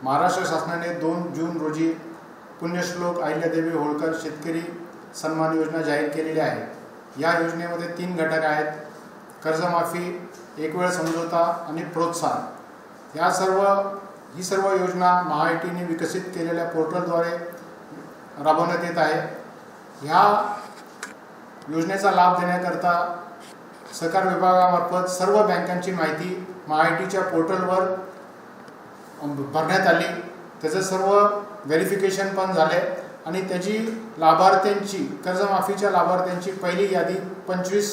महाराष्ट्र शासनाने 2 जून रोजी पुण्यश्लोक अहिल्यादेवी होळकर शेतकरी सन्मान योजना जाहीर केलेली आहे। या योजनेमध्ये 3 घटक आहेत: कर्जमाफी, एक वेळ समझोता आणि प्रोत्साहन। ही सर्व योजना महाआयटीने विकसित केलेल्या पोर्टलद्वारे राबवण्यात येत आहे। ह्या योजनेचा लाभ देण्याकरता सहकार विभागामार्फत सर्व बँकांची माहिती महाआयटीच्या पोर्टलवर भरण्यात आली। त्याचं सर्व व्हेरिफिकेशन पण झाले आणि त्याची लाभार्थ्यांची कर्जमाफीच्या लाभार्थ्यांची पहिली यादी 25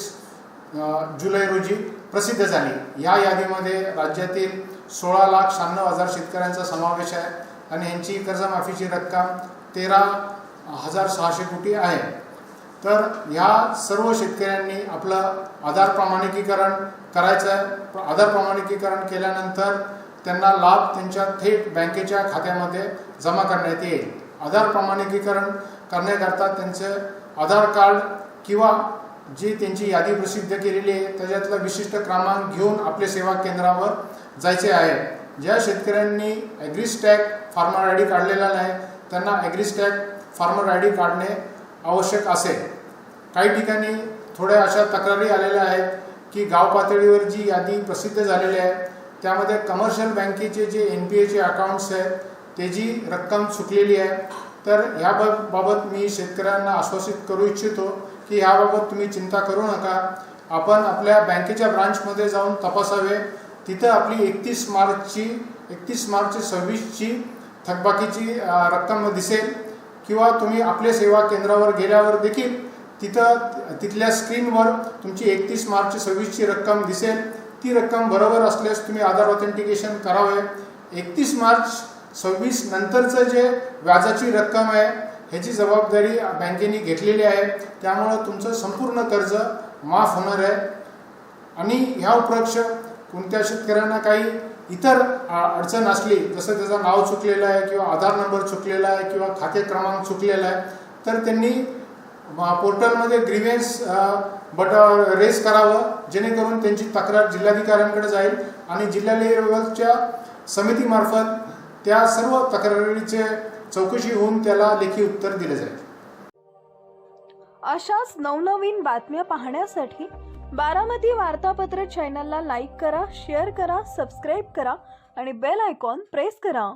जुलै रोजी प्रसिद्ध झाली। या यादीमध्ये राज्यातील 16,96,000 शेतकऱ्यांचा समावेश आहे आणि यांची कर्जमाफीची रक्कम 13,600 कोटी आहे। तर ह्या सर्व शेतकऱ्यांनी आपलं आधार प्रमाणिकीकरण करायचं आहे। आधार प्रमाणिकीकरण केल्यानंतर त्यांना लाभ त्यांच्या थेट बँकेच्या खात्यामध्ये जमा करण्यात येईल। आधार प्रमाणिकीकरण करण्याकरता त्यांचे आधार कार्ड किंवा जी त्यांची यादी प्रसिद्ध केलेली आहे त्याच्यातला विशिष्ट क्रमांक घेऊन आपल्या सेवा केंद्रावर जायचे आहे। ज्या शेतकऱ्यांनी ॲग्रीस्टॅग फार्मर आयडी काढलेला नाही त्यांना ॲग्रीस्टॅग फार्मर आयडी काढणे आवश्यक असेल। काही ठिकाणी थोड्या अशा तक्रारी आलेल्या आहेत की गाव पातळीवर जी यादी प्रसिद्ध झालेली आहे त्यामध्ये कमर्शियल बँकेचे जे NPAचे अकाउंट्स आहेत त्याची रक्कम चुकलेली आहे। तर याबाबत मी शेतकऱ्यांना आश्वासित करू इच्छितो की याबाबत तुम्ही चिंता करू नका। आपण आपल्या बँकेच्या ब्रांचमध्ये जाऊन तपासावे। तिथं आपली 31 मार्च 26ची थकबाकीची रक्कम दिसेल किंवा तुम्ही आपल्या सेवा केंद्रावर गेल्यावर देखील तिथल्या स्क्रीनवर तुमची 31 मार्च 26ची रक्कम दिसेल। ती रक्कम बरोबर असल्यास तुम्ही आधार ऑथेंटिकेशन करावे। 31 मार्च 26 नंतरचं जे व्याजाची रक्कम आहे ह्याची जबाबदारी बँकेने घेतलेली आहे, त्यामुळे तुमचं संपूर्ण कर्ज माफ होणार आहे। आणि ह्या उपरक्ष कोणत्या शेतकऱ्यांना काही इतर अडचण असली, जसं त्याचं नाव चुकलेलं आहे किंवा आधार नंबर चुकलेला आहे किंवा खाते क्रमांक चुकलेला आहे, तर त्यांनी पोर्टलमध्ये ग्रीव्हन्स रेज करावं, जेणेकरून त्यांची तक्रार जिल्हाधिकाऱ्यांकडे जाईल आणि जिल्हा लेवलच्या समितीमार्फत त्या सर्व तक्रारीचे चौकशी होऊन त्याला लेखी उत्तर दिले जाईल। अशाच नवनवीन बातम्या पाहण्यासाठी बारामती वार्तापत्र चॅनलला लाईक करा, शेअर करा, सबस्क्राईब करा आणि बेल आयकॉन प्रेस करा।